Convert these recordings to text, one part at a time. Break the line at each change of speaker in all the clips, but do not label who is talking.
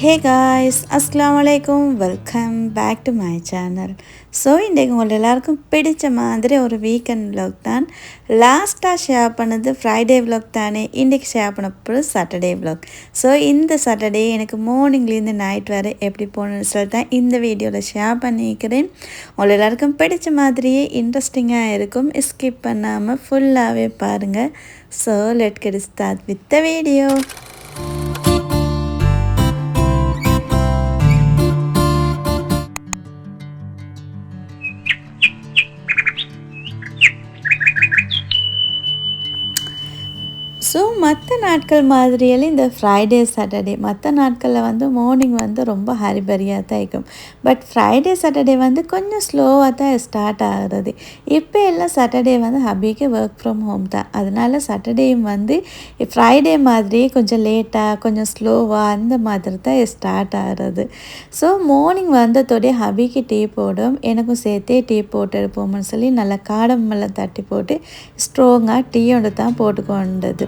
ஹே guys அஸ்ஸலாமு அலைக்கும் welcome back to my channel. So இன்றைக்கு உங்கள் எல்லாருக்கும் பிடிச்ச மாதிரி ஒரு வீக்கெண்ட் vlog தான். லாஸ்ட்டாக ஷேர் பண்ணது ஃப்ரைடே vlog தானே. இன்றைக்கி ஷேர் பண்ண போகிறது சாட்டர்டே vlog. ஸோ இந்த சாட்டர்டே எனக்கு மார்னிங்லேருந்து நைட் வரை எப்படி போகணுன்னு சொல்லி தான் இந்த வீடியோவில் ஷேர் பண்ணிக்கிறேன். உங்கள் எல்லாருக்கும் பிடிச்ச மாதிரியே இன்ட்ரெஸ்டிங்காக இருக்கும். ஸ்கிப் பண்ணாமல் ஃபுல்லாகவே பாருங்கள். So let get start with the video. So மற்ற நாட்கள் மாதிரியெல்லாம் இந்த ஃப்ரைடே சாட்டர்டே மற்ற நாட்களில் வந்து மார்னிங் வந்து ரொம்ப ஹரிபரியாக தான் இருக்கும். பட் ஃப்ரைடே சாட்டர்டே வந்து கொஞ்சம் ஸ்லோவாக தான் ஸ்டார்ட் ஆகிறது. இப்போ எல்லாம் சாட்டர்டே வந்து ஹபிக்கு ஒர்க் ஃப்ரம் ஹோம் தான். அதனால சாட்டர்டேயும் வந்து ஃப்ரைடே மாதிரியே கொஞ்சம் லேட்டாக கொஞ்சம் ஸ்லோவாக அந்த மாதிரி தான் ஸ்டார்ட் ஆகிறது. ஸோ மார்னிங் வந்ததோடைய ஹபிக்கு டீ போடும், எனக்கும் சேர்த்தே டீ போட்டு எடுப்போம்னு சொல்லி நல்லா காடமெல்லாம் தட்டி போட்டு ஸ்ட்ராங்காக டீயோடு தான் போட்டுக்கொண்டது.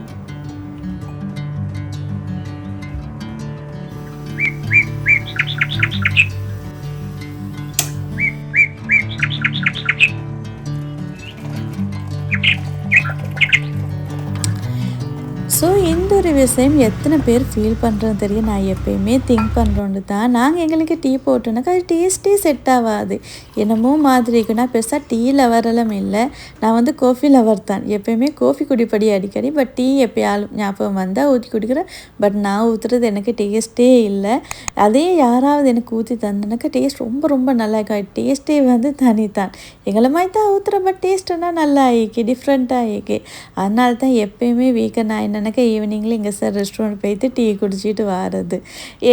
ஸோ இந்த ஒரு விஷயம் எத்தனை பேர் ஃபீல் பண்ணுறோன்னு தெரியும். நான் எப்போயுமே திங்க் பண்ணுறோன்னு தான். நாங்கள் எங்களுக்கு டீ போட்டோன்னாக்கா அது டேஸ்ட்டே செட் ஆகாது, என்னமோ மாதிரி இருக்குன்னா. பெருசாக டீ லவரெல்லாம் இல்லை, நான் வந்து காஃபி லவர் தான். எப்போயுமே காஃபி குடிப்படி அடிக்கடி. பட் டீ எப்போயாலும் ஞாபகம் வந்தால் ஊற்றி குடிக்கிறேன். பட் நான் ஊற்றுறது எனக்கு டேஸ்ட்டே இல்லை. அதே யாராவது எனக்கு ஊற்றி தந்தனாக்கா டேஸ்ட் ரொம்ப ரொம்ப நல்லா இருக்கும். டேஸ்ட்டே வந்து தனி தான். எங்களை மாதிரி தான் ஊற்றுற, பட் டேஸ்ட்டுன்னா நல்லா ஆயிக்கி டிஃப்ரெண்ட்டாக ஆயிக்கி. அதனால தான் எப்போயுமே வீக்கெண்ட் நான் என்னென்னா ஈவினிங்கில் இங்கே சார் ரெஸ்டாரண்ட் போய்ட்டு டீ குடிச்சிட்டு வாரது.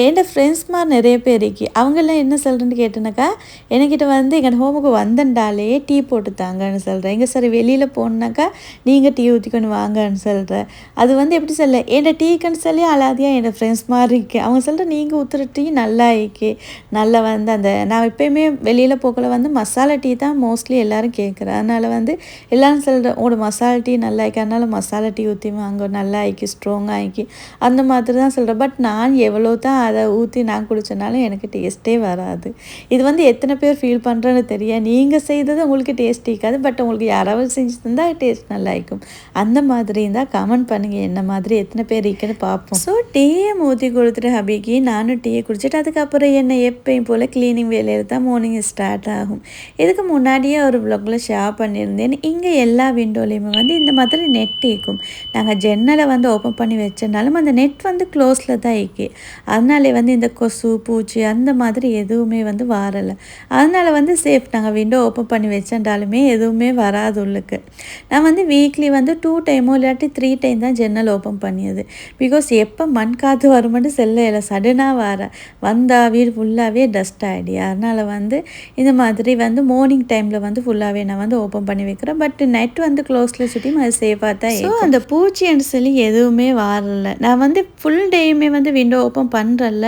என் ஃப்ரெண்ட்ஸ்மார் நிறைய பேர் இருக்கு. அவங்கெல்லாம் என்ன சொல்கிறேன்னு கேட்டேனாக்கா, என்கிட்ட வந்து எங்கள் ஹோமுக்கு வந்தண்டாலே டீ போட்டு தாங்கன்னு சொல்கிறேன். எங்கள் சார் வெளியில் போனாக்கா நீங்கள் டீ ஊற்றிக்கொண்டு வாங்கன்னு சொல்கிறேன். அது வந்து எப்படி சொல்ல, என் டீக்குன்னு சொல்லி அலாதியாக என் ஃப்ரெண்ட்ஸ் மாதிரி இருக்கு. அவங்க சொல்கிற நீங்கள் ஊற்றுற டீ நல்லா இருக்கு, நல்லா வந்து அந்த நான் எப்போயுமே வெளியில் போக்கல வந்து மசாலா டீ தான் மோஸ்ட்லி எல்லோரும் கேட்குறேன். அதனால் வந்து எல்லோரும் சொல்கிறேன் உங்களோட மசாலா டீ நல்லா இருக்கு, அதனால் மசாலா டீ ஊற்றி வாங்க, நல்லா ஆக்கி ஸ்ட்ராங்காக ஆக்கி அந்த மாதிரி தான் சொல்கிறேன். பட் நான் எவ்வளோ தான் அதை ஊற்றி நான் குடித்தனாலும் எனக்கு டேஸ்ட்டே வராது. இது வந்து எத்தனை பேர் ஃபீல் பண்ணுறேன்னு தெரியாது. நீங்கள் செய்தது உங்களுக்கு டேஸ்ட் இருக்காது, பட் உங்களுக்கு யாராவது செஞ்சு தந்தால் டேஸ்ட் நல்லா இருக்கும். அந்த மாதிரி இருந்தால் கமெண்ட் பண்ணுங்கள், என்ன மாதிரி எத்தனை பேர் இருக்குன்னு பார்ப்போம். ஸோ டீயை ஊற்றி கொடுத்துட்டு ஹபிக்கு நானும் டீயை குடிச்சிட்டு அதுக்கப்புறம் என்ன எப்பயும் போல் க்ளீனிங் வேலையில் தான் மார்னிங் ஸ்டார்ட் ஆகும். இதுக்கு முன்னாடியே ஒரு வ்ளாகில் ஷேர் பண்ணியிருந்தேன். இங்கே எல்லா விண்டோலையுமே வந்து இந்த மாதிரி நெட் இருக்கும். நாங்கள் ஜன்னலை வந்து ஓப்பன் பண்ணி வச்சனாலும் அந்த நெட் வந்து க்ளோஸில் தான் இருக்கு. அதனாலே வந்து இந்த கொசு பூச்சி அந்த மாதிரி எதுவுமே வந்து வரலை. அதனால் வந்து சேஃப். நாங்கள் விண்டோ ஓப்பன் பண்ணி வச்சுட்டாலுமே எதுவுமே வராது உள்ளுக்கு. நான் வந்து வீக்லி வந்து 2 டைமோ இல்லாட்டி 3 டைம் தான் ஜன்னல் ஓப்பன் பண்ணியது. பிகாஸ் எப்போ மண் காற்று வருமென்னு செல்ல சடனாக வந்தால் வீடு ஃபுல்லாகவே டஸ்ட் ஆகிடு. அதனால் வந்து இந்த மாதிரி வந்து மார்னிங் டைமில் வந்து ஃபுல்லாகவே நான் வந்து ஓப்பன் பண்ணி வைக்கிறேன். பட் நெட் வந்து க்ளோஸில் சுற்றியும் அது சேஃபாக தான். ஸோ அந்த பூச்சின்னு சொல்லி எதுவுமே வரல. நான் வந்து ஃபுல் டேயுமே வந்து விண்டோ ஓப்பன் பண்ணுறல.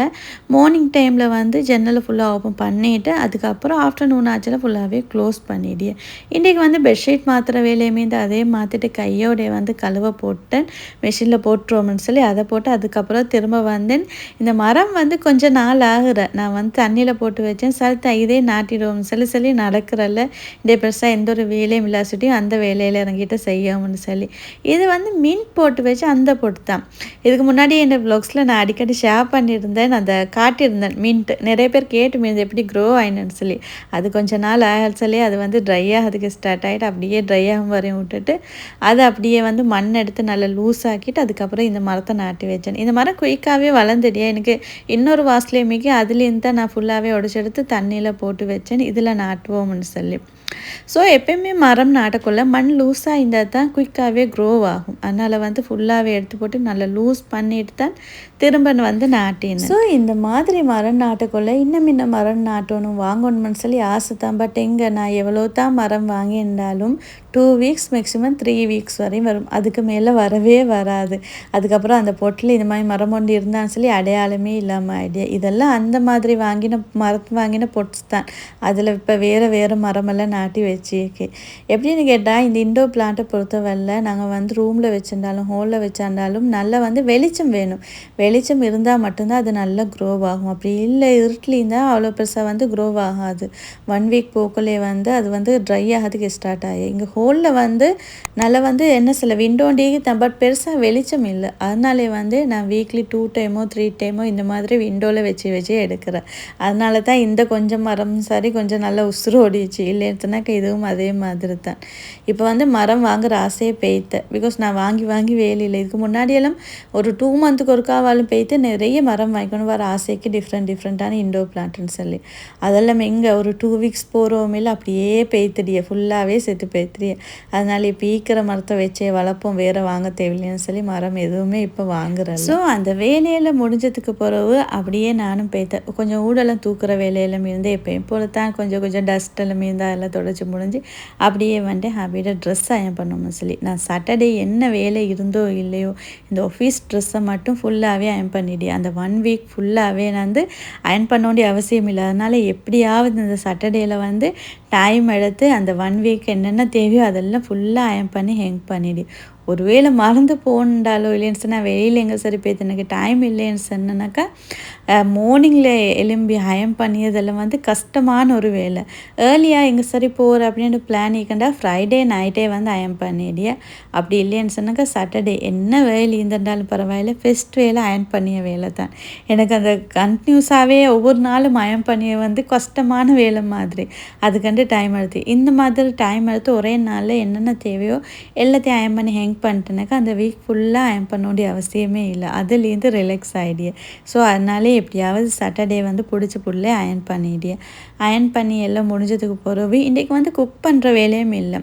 மார்னிங் டைமில் வந்து ஜன்னலை ஃபுல்லாக ஓப்பன் பண்ணிவிட்டு அதுக்கப்புறம் ஆஃப்டர்நூன் ஆச்சில் ஃபுல்லாகவே க்ளோஸ் பண்ணிவிடுவேன். இன்றைக்கி வந்து பெட்ஷீட் மாற்றுற வேலையுமே இந்த அதே மாற்றிட்டு கையோடைய வந்து கழுவ போட்டேன். மெஷினில் போட்டுருவோம்னு சொல்லி அதை போட்டு அதுக்கப்புறம் திரும்ப வந்தேன். இந்த மரம் வந்து கொஞ்சம் நாள் ஆகுற நான் வந்து தண்ணியில் போட்டு வச்சேன். சரி இதே நாட்டிடுவோம்னு சொல்லி நடக்கிறல்ல. இந்த பெருசாக எந்த ஒரு வேலையும் இல்லாசிட்டியும் அந்த வேலையில் இறங்கிட்டு செய்யணும்னு சொல்லி இது வந்து மின்ட் போட்டு வச்சு அந்த போட்டு தான். இதுக்கு முன்னாடி என் வ்ளாக்ஸில் நான் அடிக்கடி ஷேர் பண்ணியிருந்தேன், அந்த காட்டியிருந்தேன் மின்ட். நிறைய பேர் கேட்டு மீது எப்படி க்ரோ ஆயினுன்னு சொல்லி. அது கொஞ்ச நாள் சொல்லி அது வந்து ட்ரை ஆகிறதுக்கு ஸ்டார்ட் ஆகிட்டு அப்படியே ட்ரை ஆகும் வரையும் விட்டுட்டு அதை அப்படியே வந்து மண் எடுத்து நல்லா லூஸ் ஆக்கிட்டு அதுக்கப்புறம் இந்த மரத்தை நாட்டி வச்சேன். இந்த மரம் குயிக்காகவே வளர்ந்துடியா. எனக்கு இன்னொரு வாசலேயுமேக்கு அதுலேருந்து தான் நான் ஃபுல்லாகவே உடச்செடுத்து தண்ணியில் போட்டு வச்சேன், இதில் நாட்டுவோம்னு சொல்லி. ஸோ எப்பயுமே மரம் நாட்டக்குள்ள மண் லூஸாக இருந்தால் தான் குயிக்காகவே க்ரோ ஆகும். அதனால் வந்து ஃபுல்லாகவே எடுத்து போட்டு நல்லா லூஸ் பண்ணிட்டு தான் திரும்ப வந்து நாட்டினேன். ஸோ இந்த மாதிரி மரம் நாட்டக்குள்ள இன்னும் மரம் நாட்டணும் வாங்கணும்னு சொல்லி ஆசை தான். பட் எங்கே நான் எவ்வளோ தான் மரம் வாங்கியிருந்தாலும் 2 வீக்ஸ் மேக்ஸிமம் 3 வீக்ஸ் வரையும் வரும். அதுக்கு மேலே வரவே வராது. அதுக்கப்புறம் அந்த பொட்டில் இந்த மாதிரி மரம் ஒன்று இருந்தான்னு சொல்லி அடையாளமே இல்லாமல் ஆயிடுது. இதெல்லாம் அந்த மாதிரி வாங்கின பொட்ஸ் தான். அதில் இப்போ வேறு மரமெல்லாம் நாட்டி வச்சிருக்கு. எப்படின்னு கேட்டால் இந்த இண்டோர் பிளான்ட்டை பொறுத்தவரையில் நாங்கள் வந்து ரூமில் வச்சுருந்தாலும் ஹோலில் வச்சிருந்தாலும் போட்டாலும் நல்லா வந்து வெளிச்சம் வேணும். வெளிச்சம் இருந்தால் மட்டும்தான் அது நல்லா க்ரோ ஆகும். அப்படி இல்லை இருட்டிலிருந்தா அவ்வளோ பெருசாக வந்து க்ரோ ஆகாது. 1 வீக் போக்குள்ளே வந்து அது வந்து ட்ரை ஆகிறதுக்கு ஸ்டார்ட் ஆகி இங்கே ஹோலில் வந்து நல்லா வந்து என்ன சொல்ல விண்டோண்டி தான், பட் பெருசாக வெளிச்சம் இல்லை. அதனாலே வந்து நான் வீக்லி 2 டைமோ 3 டைமோ இந்த மாதிரி விண்டோவில் வச்சு எடுக்கிறேன். அதனால தான் இந்த கொஞ்சம் மரம் சரி கொஞ்சம் நல்லா உசுறு ஓடிச்சு. இல்லைன்னாக்கா இதுவும் அதே மாதிரி தான். இப்போ வந்து மரம் வாங்குற ஆசையே பெய்த்தேன். பிகாஸ் நான் வாங்கி வேலையில் இதுக்கு முன்னாடியெல்லாம் ஒரு 2 மந்த்துக்கு ஒருக்காவாலும் பெய்த்து நிறைய மரம் வாங்கிக்கணும் வர ஆசைக்கு டிஃப்ரெண்ட்டான இண்டோர் பிளான்ட்னு சொல்லி அதெல்லாம் எங்கே ஒரு 2 வீக்ஸ் போகிறோமில்ல அப்படியே பெய்த்துடியே ஃபுல்லாகவே செத்து பெய்த்துடியே. அதனால இப்போ ஈக்கிற மரத்தை வச்சே வளர்ப்போம், வேறு வாங்க தேவையில்லைன்னு சொல்லி மரம் எதுவுமே இப்போ வாங்குறேன். ஸோ அந்த வேலையில் முடிஞ்சதுக்கு பிறகு அப்படியே நானும் பெய்த்தேன். கொஞ்சம் ஊடெல்லாம் தூக்குற வேலையெல்லாம் இருந்து எப்பயும் போல தான் கொஞ்சம் டஸ்ட் எல்லாம் இருந்தால் எல்லாம் தொடச்சி முடிஞ்சு அப்படியே வந்து ஹாப்பியாக ட்ரெஸ் அயன் பண்ணணும்னு சொல்லி நான் சாட்டர்டே என்ன வேலை இருந்தோ இல்லையோ இந்த ஆஃபீஸ் ட்ரெஸ்ஸை மட்டும் ஃபுல்லாகவே அயன் பண்ணிவிடு. அந்த 1 வீக் ஃபுல்லாகவே நான் வந்து அயன் பண்ண வேண்டிய அவசியம் இல்லை. அதனால் எப்படியாவது இந்த சாட்டர்டேயில் வந்து டைம் எடுத்து அந்த 1 வீக் என்னென்ன தேவையோ அதெல்லாம் ஃபுல்லாக அயன் பண்ணி ஹேங் பண்ணிவிடு. ஒருவேளை மறந்து போண்டாலோ இல்லைன்னு சொன்னால் வெளியில் எங்கே சரி போய்த்து எனக்கு டைம் இல்லைன்னு சொன்னேன்னாக்கா மார்னிங்கில் எலும்பி அயன் பண்ணியதெல்லாம் வந்து கஷ்டமான ஒரு வேலை. ஏர்லியாக எங்கே சரி போகிற அப்படின்னு பிளான் இக்கண்டா ஃப்ரைடே நைட்டே வந்து அயன் பண்ணிடிய. அப்படி இல்லைன்னு சொன்னாக்கா சாட்டர்டே என்ன வேலை இருந்திருந்தாலும் பரவாயில்ல ஃபெஸ்ட் வேலை அயன் பண்ணிய வேலை தான். எனக்கு அந்த கண்டினியூஸாகவே ஒவ்வொரு நாளும் அயன் பண்ணிய வந்து கஷ்டமான வேலை மாதிரி. அதுக்கண்டு டைம் எடுத்து இந்த மாதிரி டைம் எடுத்து ஒரே நாளில் என்னென்ன தேவையோ எல்லாத்தையும் அயன் பண்ணி ஹேங் பண்ணிட்டேனாக்கா அந்த வீக் ஃபுல்லாக அயன் பண்ண வேண்டிய அவசியமே இல்லை. அதுலேருந்து ரிலாக்ஸ் ஆகிடிய. ஸோ அதனாலே எப்படியாவது சாட்டர்டே வந்து பிடிச்சி புள்ளே அயன் பண்ணிடிய. அயன் பண்ணி எல்லாம் முடிஞ்சதுக்கு பிறகு இன்றைக்கி வந்து குக் பண்ணுற வேலையும் இல்லை.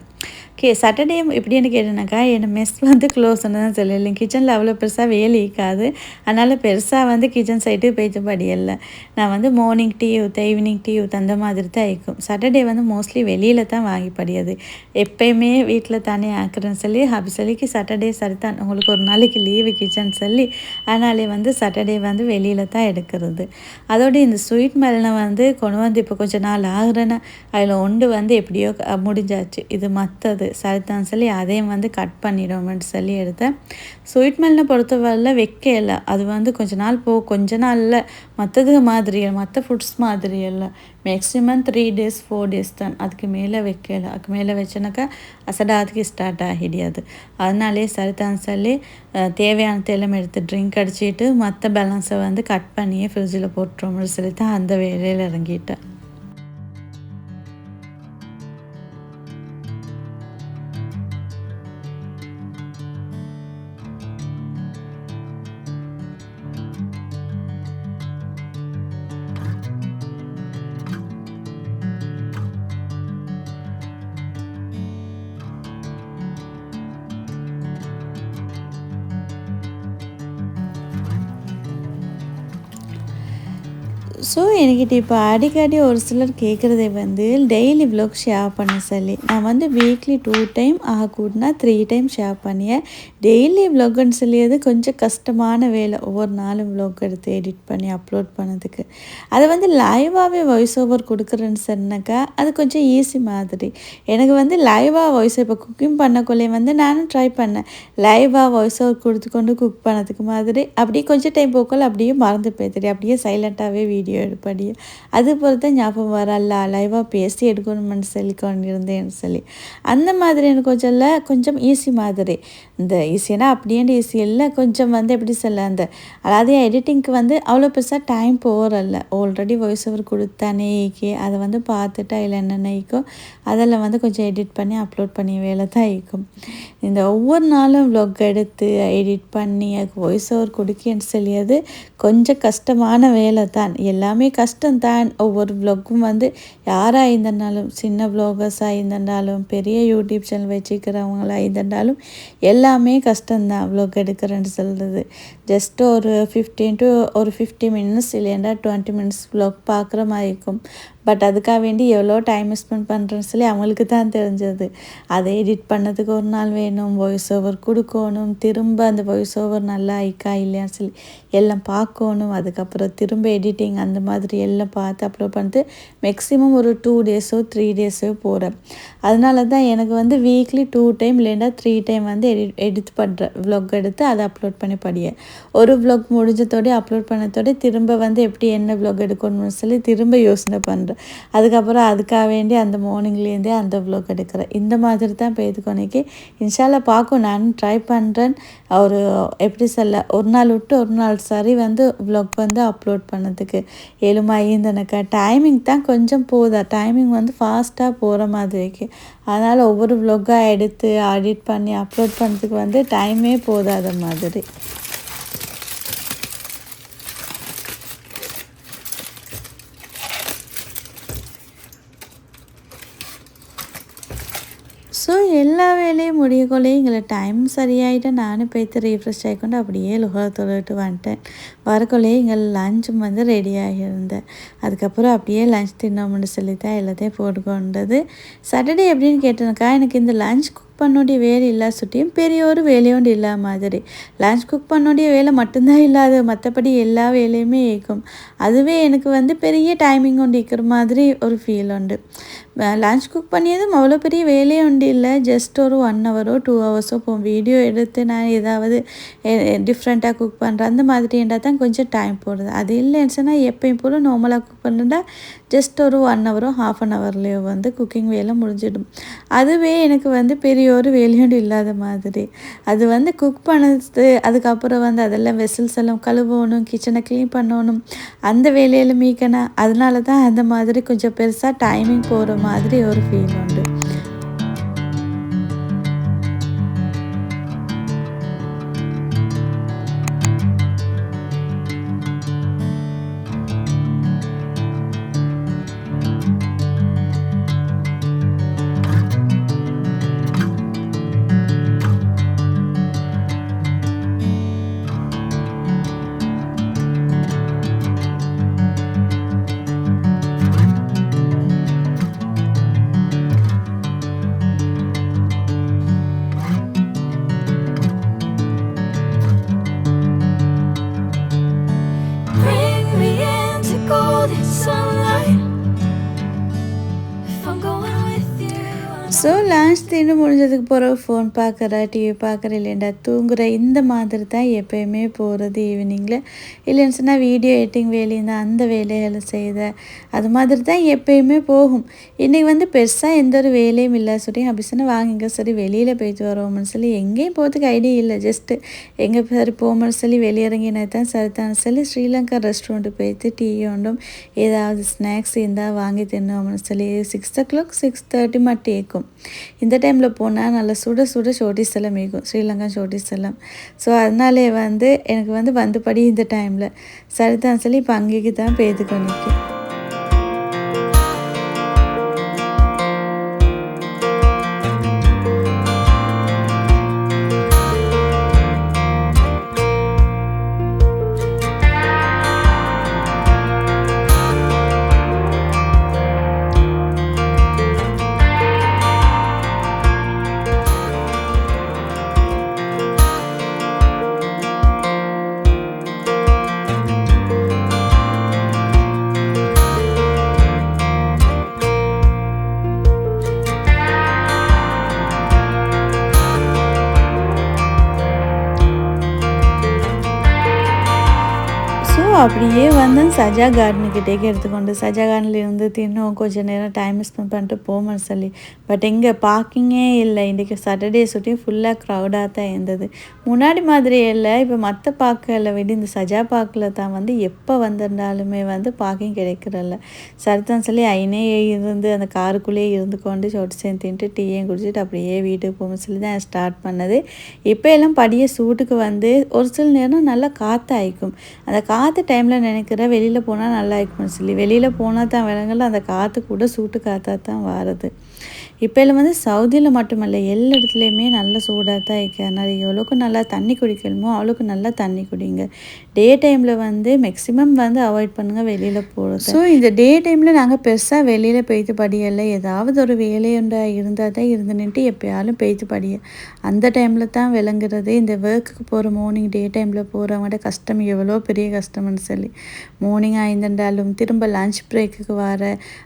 சாட்டர்டே எப்படின்னு கேட்டேனாக்கா என்னை மெஸ் வந்து க்ளோஸ் தான் சொல்லலை. கிச்சனில் அவ்வளோ பெருசாக வேலை இருக்காது. அதனால் பெருசாக வந்து கிச்சன் சைட்டு போய்த்தபடி இல்லை. நான் வந்து மார்னிங் டீ ஊற்ற ஈவினிங் டீ ஊற்ற அந்த மாதிரி தான் இருக்கும். சாட்டர்டே வந்து மோஸ்ட்லி வெளியில் தான் வாங்கி படியாது. எப்போயுமே வீட்டில் தானே ஆக்குறேன்னு சொல்லி அப்படி சொல்லிக்கு சாட்டர்டே சரிதான் உங்களுக்கு ஒரு நாளைக்கு லீவு கிச்சன் சொல்லி அதனாலே வந்து சாட்டர்டே வந்து வெளியில் தான் எடுக்கிறது. அதோடு இந்த ஸ்வீட் மெலனை வந்து கொண்டு வந்து இப்போ கொஞ்சம் நாள் ஆகுறேன்னா அதில் ஒன்று வந்து எப்படியோ முடிஞ்சாச்சு. இது மற்றது சரிதான் சொல்லி அதையும் வந்து கட் பண்ணிடுவோம்னு சொல்லி எடுத்தேன். ஸ்வீட் மெலனை பொறுத்தவரையில் வைக்கல. அது வந்து கொஞ்ச நாளில் மற்றது மாதிரி மற்ற ஃப்ரூட்ஸ் மாதிரி இல்லை. மேக்ஸிமம் 3 days 4 days தான். அதுக்கு மேலே வைக்கல. அதுக்கு மேலே வச்சோனாக்கா அசடாதுக்கு ஸ்டார்ட் ஆகிடியாது. அதனாலே சரிதான் சொல்லி தேவையான தேலம் எடுத்து ட்ரிங்க் அடிச்சுட்டு மற்ற பேலன்ஸை வந்து கட் பண்ணியே ஃப்ரிட்ஜில் போட்டுருவோம்னு சொல்லி தான் அந்த வேலையில் இறங்கிட்டேன். ஸோ என்கிட்ட இப்போ அடிக்கடி ஒரு சிலர் கேட்குறதை வந்து டெய்லி விலாக் ஷேர் பண்ண சொல்லி நான் வந்து வீக்லி 2 டைம் ஆகக்கூடனா 3 டைம் ஷேர் பண்ணியேன். டெய்லி விலாக்னு சொல்லியது கொஞ்சம் கஷ்டமான வேலை. ஒவ்வொரு நாளும் விலாக் எடுத்து எடிட் பண்ணி அப்லோட் பண்ணதுக்கு அதை வந்து லைவாகவே வாய்ஸ் ஓவர் கொடுக்குறேன்னு சொன்னாக்கா அது கொஞ்சம் ஈஸி மாதிரி. எனக்கு வந்து லைவாக வாய்ஸ் இப்போ குக்கிங் பண்ணக்குள்ளே வந்து நானும் ட்ரை பண்ணேன். லைவாக வாய்ஸ் ஓவர் கொடுத்துக்கொண்டு குக் பண்ணதுக்கு மாதிரி அப்படியே கொஞ்சம் டைம் போக்கல அப்படியே மறந்து போய்த்துட்டு அப்படியே சைலண்ட்டாகவே வீடியோ எடுப்படியே அது போல் தான் ஞாபகம் வரல லைவாக பேசி எடுக்கணும்னு சொல்லி கொண்டிருந்தேன்னு சொல்லி அந்த மாதிரி எனக்கு கொஞ்சம் ஈஸி மாதிரி. இந்த ஈஸினா அப்படியே ஈஸி இல்லை கொஞ்சம் வந்து எப்படி சொல்ல அதாவது எடிட்டிங்க்கு வந்து அவ்வளோ பெருசாக டைம் போகிறல்ல. ஆல்ரெடி வாய்ஸ் ஓவர் கொடுத்தானே அதை வந்து பார்த்துட்டா இல்லை என்னென்ன ஈக்கும் அதெல்லாம் வந்து கொஞ்சம் எடிட் பண்ணி அப்லோட் பண்ணி வேலை தான் ஈக்கும். இந்த ஒவ்வொரு நாளும் விலாக் எடுத்து எடிட் பண்ணி அதுக்கு வாய்ஸ் ஓவர் கொடுக்கன்னு சொல்லியது கொஞ்சம் கஷ்டமான வேலை தான். எல்லாமே கஷ்டம்தான். ஒவ்வொரு விலாக்கும் வந்து யாராக இருந்தாலும் சின்ன விலாகர்ஸாக இருந்தாலும் பெரிய யூடியூப் சேனல் வச்சுக்கிறவங்களாக இருந்தாலும் எல்லாமே கஷ்டம்தான் விலாக் எடுக்கிறேன்னு சொல்கிறது. ஜஸ்ட் ஒரு 15 to 50 minutes இல்லைன்னா 20 minutes விலாக் பார்க்குற மாதிரி இருக்கும். பட் அதுக்காக வேண்டி எவ்வளோ டைம் ஸ்பெண்ட் பண்ணுறேன்னு சொல்லி அவங்களுக்கு தான் தெரிஞ்சது. அதை எடிட் பண்ணதுக்கு ஒரு நாள் வேணும், வாய்ஸ் ஓவர் கொடுக்கணும், திரும்ப அந்த வாய்ஸ் ஓவர் நல்லா ஆயிக்கா இல்லையான்னு சொல்லி எல்லாம் பார்க்கணும், அதுக்கப்புறம் திரும்ப எடிட்டிங் அந்த மாதிரி எல்லாம் பார்த்து அப்லோட் பண்ணிட்டு மேக்ஸிமம் ஒரு 2 டேஸோ 3 டேஸோ போகிறேன். அதனால தான் எனக்கு வந்து வீக்லி 2 டைம் இல்லைன்னா 3 டைம் வந்து எடிட் பண்ணுறேன். விலாக் எடுத்து அதை அப்லோட் பண்ணி படியேன். ஒரு விலாக் முடிஞ்சதோடய அப்லோட் பண்ணதோட திரும்ப வந்து எப்படி என்ன விலாக் எடுக்கணும்னு சொல்லி திரும்ப யோசனை பண்ணுறேன். அதுக்கப்புறம் அதுக்காக வேண்டி அந்த மார்னிங்லேருந்தே அந்த விலாக் எடுக்கிறேன். இந்த மாதிரி தான் பேத்துக்கொனைக்கு இன்ஷால்லா பார்க்கும். நான் ட்ரை பண்ணுறேன். ஒரு எப்படி சொல்ல, ஒரு நாள் விட்டு ஒரு நாள் சரி வந்து விலாக் வந்து அப்லோட் பண்ணதுக்கு 7 மணிக்கு டைமிங் தான் கொஞ்சம் போதா. டைமிங் வந்து ஃபாஸ்ட்டாக போகிற மாதிரிக்கு. அதனால் ஒவ்வொரு விலாகாக எடுத்து எடிட் பண்ணி அப்லோட் பண்ணுறதுக்கு வந்து டைமே போதாத மாதிரி. ஸோ எல்லா வேலையும் முடியக்குள்ளேயே எங்களுக்கு டைம் சரியாயிட்டு நானும் போய்த்து ரீஃப்ரெஷ் ஆகிக்கொண்டு அப்படியே லுகா தொழுட்டு வந்துட்டேன். வரக்குள்ளேயே எங்கள் லஞ்சும் வந்து ரெடியாக இருந்தேன். அதுக்கப்புறம் அப்படியே லஞ்ச் தின்னோம்னு சொல்லி தான் எல்லாத்தையும் போட்டுக்கொண்டது. சாட்டர்டே எப்படின்னு கேட்டேனாக்கா, எனக்கு இந்த லஞ்ச் குக் பண்ணோடைய வேலை இல்லா சுட்டியும் பெரிய ஒரு வேலையோண்டு இல்லா மாதிரி. லஞ்ச் குக் பண்ணோடைய வேலை மட்டும்தான் இல்லாது, மற்றபடி எல்லா வேலையுமே இருக்கும். அதுவே எனக்கு வந்து பெரிய டைமிங் கொண்டு இருக்கிற மாதிரி ஒரு ஃபீல் உண்டு. லஞ்ச் குக் பண்ணியதும் அவ்வளோ பெரிய வேலையே உண்டு இல்லை. ஜஸ்ட் ஒரு 1 ஹவரோ 2 ஹவர்ஸோ வீடியோ எடுத்து நான் ஏதாவது டிஃப்ரெண்ட்டாக குக் பண்ணுறேன் அந்த மாதிரின்றா தான் கொஞ்சம் டைம் போடுது. அது இல்லைன்னு சொன்னால் எப்பயும் போல் நார்மலாக குக் பண்ணுறா ஜஸ்ட் ஒரு 1 ஹவரோ 1/2 ஹவர்லேயோ வந்து குக்கிங் வேலை முடிஞ்சிடும். அதுவே எனக்கு வந்து பெரிய ஒரு வேலையோடு இல்லாத மாதிரி. அது வந்து குக் பண்ணது, அதுக்கப்புறம் வந்து அதெல்லாம் வெசல்ஸ் எல்லாம் கழுவணும், கிச்சனை க்ளீன் பண்ணணும், அந்த வேலையில் மீக்கணும். அதனால தான் அந்த மாதிரி கொஞ்சம் பெருசாக டைமிங் போகிற மாதிரி ஒரு ஃபீல் உண்டு. ஸோ லன்ச் தின்னு முடிஞ்சதுக்கு பிறகு ஃபோன் பார்க்குற, டிவி பார்க்குற, இல்லைண்டா தூங்குற, இந்த மாதிரி தான் எப்போயுமே போகிறது ஈவினிங்கில். இல்லைன்னு சொன்னால் வீடியோ எடிட்டிங் வேலையிருந்தால் அந்த வேலைகளை செய்த, அது மாதிரி தான் எப்போயுமே போகும். இன்றைக்கி வந்து பெருசாக எந்த ஒரு வேலையும் இல்லை சொல்லி அப்படி சொன்னால் வாங்கிங்க சரி வெளியில் போய்ட்டு வரோம்னு சொல்லி எங்கேயும் போகிறதுக்கு ஐடியா இல்லை. ஜஸ்ட்டு எங்கே சரி போகும்போது சொல்லி வெளியிறங்கினா தான் சரிதான் சொல்லி ஸ்ரீலங்கா ரெஸ்டாரண்ட்டு போய்ட்டு டீ ஒன்றும் ஏதாவது ஸ்நாக்ஸ் இருந்தால் வாங்கி தின்னோம்னு சொல்லி 6 o'clock 6:30 மட்டும் ஏக்கும். இந்த டைமில் போனால் நல்லா சுட சுட ஷோட்டிஸ் எல்லாம் மேய்க்கும், ஸ்ரீலங்கா ஷோட்டிஸ் எல்லாம். ஸோ அதனாலே வந்து எனக்கு வந்து படி இந்த டைமில் சரிதான் சொல்லி இப்போ அங்கேக்கு தான் பேதுக்கு நிற்கும். அப்படியே வந்து சஜா கார்டனுக்கிட்டேக்கு எடுத்துக்கொண்டு சஜா கார்டனில் இருந்து தின்னும் கொஞ்சம் நேரம் டைம் ஸ்பெண்ட் பண்ணிட்டு போகணும்னு சொல்லி. பட் இங்கே பார்க்கிங்கே இல்லை. இன்றைக்கி சாட்டர்டே சுட்டியும் ஃபுல்லாக க்ரௌடாக தான் இருந்தது. முன்னாடி மாதிரி இல்லை. இப்போ மற்ற பார்க்கில் விட இந்த சஜா பார்க்கில் தான் வந்து எப்போ வந்திருந்தாலுமே வந்து பார்க்கிங் கிடைக்கிறதில்ல. சரிதான் சொல்லி ஐனே இருந்து அந்த காருக்குள்ளேயே இருந்து கொண்டு சொட்டு சேர்ந்து தின்ட்டு டீயும் குடிச்சிட்டு அப்படியே வீட்டுக்கு போகணும்னு சொல்லி தான் ஸ்டார்ட் பண்ணது. இப்போ எல்லாம் படியே சூட்டுக்கு வந்து ஒரு சில நேரம் நல்லா காற்று ஆயிக்கும். அந்த காற்று டைமில் நினைக்கிறேன் வெளியில் போனால் நல்லா இருக்கும்னு சொல்லி வெளியில் போனால் தான் விலங்குல அந்த காற்று கூட சூட்டு காற்றா தான் வாருது. இப்போல்லாம் வந்து சவுதியில் மட்டுமல்ல எல்லா இடத்துலையுமே நல்ல சூடாக தான் இருக்கு. அதனால் எவ்வளோக்கு நல்லா தண்ணி குடிக்கணுமோ அவ்வளோக்கு நல்லா தண்ணி குடிங்க. டே டைமில் வந்து மேக்ஸிமம் வந்து அவாய்ட் பண்ணுங்கள் வெளியில் போகிறது. ஸோ இந்த டே டைமில் நாங்கள் பெருசாக வெளியில் பெய்து படியலை. ஏதாவது ஒரு வேலையுண்டா இருந்தால் தான் இருந்துன்னுட்டு எப்போயாலும் பெய்து படிய அந்த டைமில் தான் விளங்குறது. இந்த ஒர்க்குக்கு போகிற மார்னிங் டே டைமில் போகிறவங்கள்ட்ட கஷ்டம் எவ்வளோ பெரிய கஷ்டம்னு சொல்லி மார்னிங் ஆயிருந்தாலும் திரும்ப லஞ்ச் பிரேக்குக்கு வர,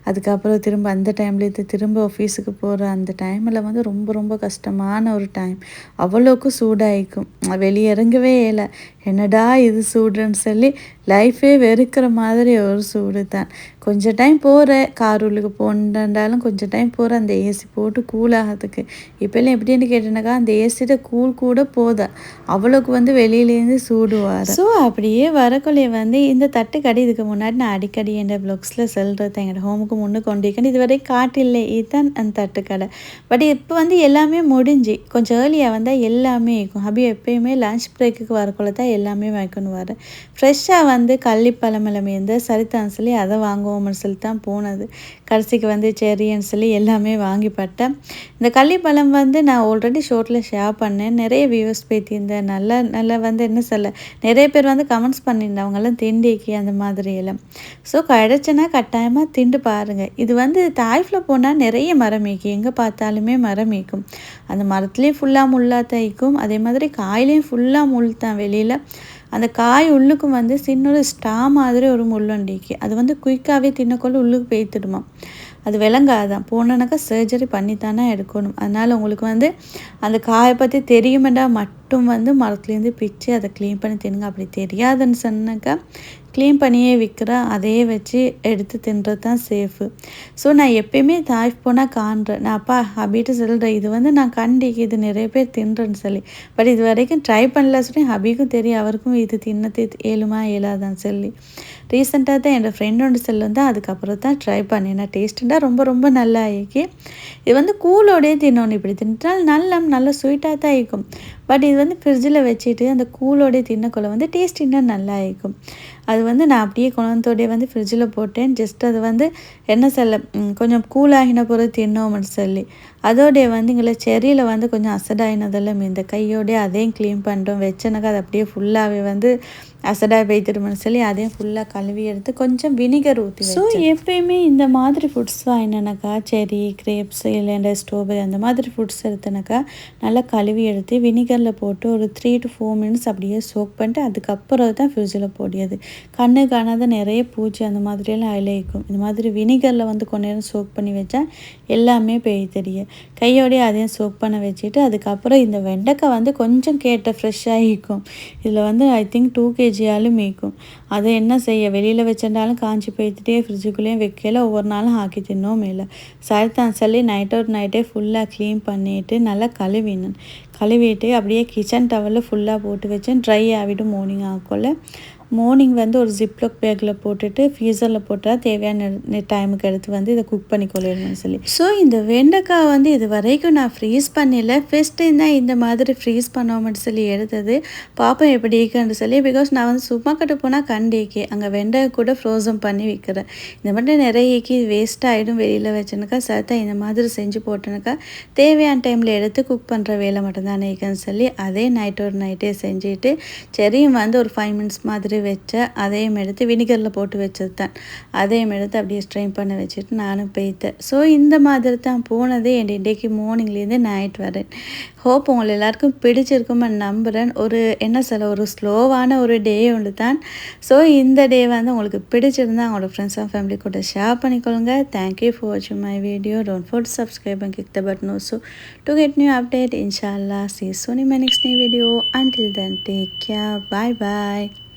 அதுக்கப்புறம் திரும்ப அந்த டைம்லேருந்து திரும்ப ஆஃபீஸுக்கு போகிற அந்த டைமில் வந்து ரொம்ப ரொம்ப கஷ்டமான ஒரு டைம். அவ்வளோக்கு சூடாகிக்கும், வெளியே இறங்கவே இல்லை. என்னடா இது சூடுன்னு சொல்லி லைஃபே வெறுக்கிற மாதிரி ஒரு சூடு தான். கொஞ்சம் டைம் போகிற கார் உள்ளுக்கு போண்டாலும் கொஞ்சம் டைம் போகிற அந்த ஏசி போட்டு கூல் ஆகிறதுக்கு. இப்போல்லாம் எப்படின்னு கேட்டேனாக்கா அந்த ஏசியோட கூல் கூட போதா, அவ்வளோக்கு வந்து வெளியிலேருந்து சூடு வர. ஸோ அப்படியே வரக்குள்ளேயே வந்து இந்த தட்டுக்கடை இதுக்கு முன்னாடி நான் அடிக்கடி என் ப்ளாக்ஸில் செல்றது எங்களோட ஹோமுக்கு முன்னே கொண்டிருக்கேன். இதுவரை காட்டில்லை, இதுதான் அந்த தட்டுக்கடை. பட் இப்போ வந்து எல்லாமே முடிஞ்சு கொஞ்சம் ஏர்லியாக வந்தால் எல்லாமே இருக்கும். ஹபி எப்பயுமே லஞ்ச் பிரேக்குக்கு வரக்குள்ள தான் எல்லாமே வாங்கிக்கொண்டு வர. ஃப்ரெஷ்ஷாக வந்து கள்ளிப்பழம் இருந்து சரித்தான்னு சொல்லி அதை வாங்குவோம்னு சொல்லி தான் போனது. கடைசிக்கு வந்து செரின்னு சொல்லி எல்லாமே வாங்கி பட்டேன். இந்த கள்ளிப்பழம் வந்து நான் ஆல்ரெடி ஷோர்ட்டில் ஷேர் பண்ணேன். நிறைய வியூவர்ஸ் பேத்தியிருந்தேன். நல்லா வந்து என்ன சொல்ல, நிறைய பேர் வந்து கமெண்ட்ஸ் பண்ணியிருந்தேன் அவங்கெல்லாம் திண்டிக்கு அந்த மாதிரி எல்லாம். ஸோ கிடச்சுன்னா கட்டாயமாக திண்டு பாருங்கள். இது வந்து தாய்ஃபில் போனால் நிறைய மரம் மேய்க்கும், எங்கே பார்த்தாலுமே மரம் மேய்க்கும். அந்த மரத்துலேயும் ஃபுல்லாக முள்ளாக தைக்கும், அதே மாதிரி காயிலையும் ஃபுல்லாக முள் தான். வெளியில் அந்த காய் உள்ளுக்கும் வந்து சின்ன ஒரு ஸ்டா மாதிரி ஒரு முள்ளண்டிக்கு அது வந்து குயிக்காகவே தின்னக்கொள்ள உள்ளுக்கு பேய்த்துடுமா. அது விளங்காதான், போனோன்னாக்கா சர்ஜரி பண்ணி தானே எடுக்கணும். அதனால் உங்களுக்கு வந்து அந்த காயை பற்றி தெரியுமெண்டா மட்டும் வந்து மரத்துலேருந்து பிச்சு அதை க்ளீன் பண்ணி தின்னுங்க. அப்படி தெரியாதுன்னு சொன்னாக்கா க்ளீன் பண்ணியே விற்கிற அதையே வச்சு எடுத்து தின்றது தான் சேஃபு. ஸோ நான் எப்பயுமே தாய்ஃப் போனால் காண்றேன். நான் அப்பா ஹபிகிட்ட சொல்கிறேன், இது வந்து நான் கண்டிக்கு இது நிறைய பேர் தின்றேன்னு சொல்லி. பட் இது வரைக்கும் ட்ரை பண்ணல சொல்லி ஹபிக்கும் தெரியும், அவருக்கும் இது தின்னது ஏழுமா ஏழாதான்னு சொல்லி. ரீசெண்டாக தான் என்னோடய ஃப்ரெண்டோட செல் வந்து அதுக்கப்புறம் தான் ட்ரை பண்ணேன். நான் டேஸ்ட்டுண்டாக ரொம்ப ரொம்ப நல்லா ஆகிக்கி. இது வந்து கூலோடையே தின்னணும். இப்படி தின்னால் நல்லா ஸ்வீட்டாக தான் இருக்கும். பட் இது வந்து ஃப்ரிட்ஜில் வச்சுட்டு அந்த கூலோடைய தின்னக்குள்ள வந்து டேஸ்ட் இன்னும் நல்லா இருக்கும். அது வந்து நான் அப்படியே குழந்தோடைய வந்து ஃப்ரிட்ஜில் போட்டேன். ஜஸ்ட் அது வந்து என்ன சொல்ல கொஞ்சம் கூலாகின பிறகு தின்னோம்னு சொல்லி. அதோடைய வந்து எங்களை செரியில் வந்து கொஞ்சம் அசடாயினதெல்லாம் இந்த கையோடைய அதையும் க்ளீன் பண்ணிட்டோம். வச்சனாக்கா அது அப்படியே ஃபுல்லாகவே வந்து அசடாக வைத்துடும்னு சொல்லி அதையும் ஃபுல்லாக கழுவி எடுத்து கொஞ்சம் வினிகர் ஊற்றி. ஸோ எப்பயுமே இந்த மாதிரி ஃபுட்ஸ் வாங்கினாக்கா செரி, கிரேப்ஸ் இல்லைன்னா ஸ்ட்ராபெரி அந்த மாதிரி ஃபுட்ஸ் எடுத்தனாக்கா நல்லா கழுவி எடுத்து வினிகரில் போட்டு ஒரு 3 to 4 minutes அப்படியே சோக் பண்ணிட்டு அதுக்கப்புறம் தான் ஃப்ரிட்ஜில் போடியது. கண்ணு காணாத நிறைய பூச்சி அந்த மாதிரியெல்லாம் அலைக்கும். இந்த மாதிரி வினிகரில் வந்து கொஞ்ச நேரம் சோக் பண்ணி வச்சா எல்லாமே பெய் தெரியும். கையோடையே அதையும் சோக் பண்ண வச்சுட்டு அதுக்கப்புறம் இந்த வெண்டைக்காய் வந்து கொஞ்சம் கேட்ட ஃப்ரெஷ்ஷாக இருக்கும். இதில் வந்து ஐ திங்க் 2 kg மேய்க்கும். அதை என்ன செய்ய, வெளியில் வச்சிருந்தாலும் காஞ்சி போய்த்துட்டே ஃப்ரிட்ஜுக்குள்ளேயும் வைக்கல, ஒவ்வொரு நாளும் ஆக்கி தின்னோம் இல்லை. சரிதான் சொல்லி நைட்டே ஃபுல்லாக க்ளீன் பண்ணிவிட்டு நல்லா கழுவிட்டு அப்படியே கிச்சன் டவலில் ஃபுல்லாக போட்டு வச்சேன். ட்ரை ஆகிடும் மார்னிங் ஆக்கல. மார்னிங் வந்து ஒரு ஜிப்லாக் பேக்கில் போட்டுட்டு ஃப்ரீசரில் போட்டால் தேவையான டைமுக்கு எடுத்து வந்து இதை குக் பண்ணி கொள்ளிடணும்னு சொல்லி. ஸோ இந்த வெண்டைக்காய் வந்து இது வரைக்கும் நான் ஃப்ரீஸ் பண்ணல. ஃபர்ஸ்ட் டைம் தான் இந்த மாதிரி ஃப்ரீஸ் பண்ணோம்னு சொல்லி எடுத்தது. பாப்பா எப்படி இருக்குன்னு சொல்லி. பிகாஸ் நான் வந்து சூப்பர் மார்க்கெட்டு போனால் கண்டேக்கி அங்கே வெண்டைக்காய் கூட ஃப்ரோசன் பண்ணி விற்கிறேன். இந்த மாதிரி நிறைய ஏக்கி வேஸ்ட் ஆகிடும் வெளியில் வச்சுனாக்கா. சத்தா இந்த மாதிரி செஞ்சு போட்டேனாக்கா தேவையான டைமில் எடுத்து குக் பண்ணுற வேலை மட்டும்தான் இருக்குன்னு சொல்லி அதே நைட்டே செஞ்சுட்டு செரியும் வந்து ஒரு 5 minutes மாதிரி வச்ச அதையும் எடுத்து வினிகரில் போட்டு வச்சது தான். அதையும் எடுத்து அப்படியே ஸ்ட்ரெயின் பண்ண வச்சுட்டு நானும் போய்த்தேன். ஸோ இந்த மாதிரி தான் போனது என் இன்றைக்கு மார்னிங்லேருந்து நைட் வரேன். ஹோப் உங்களை எல்லாருக்கும் பிடிச்சிருக்கும்னு நம்புகிறேன். ஒரு என்ன சொல்ல, ஒரு ஸ்லோவான ஒரு டே ஒன்று தான். ஸோ இந்த டே வந்து உங்களுக்கு பிடிச்சிருந்தா அவங்களோட ஃப்ரெண்ட்ஸ் அண்ட் ஃபேமிலி கூட ஷேர் பண்ணிக்கொள்ளுங்க. தேங்க்யூ ஃபார் வாட்சிங் my video. Don't forget to subscribe and click the button also to get new update. Inshallah, see you soon in my next new video. Until then, take care. Bye bye.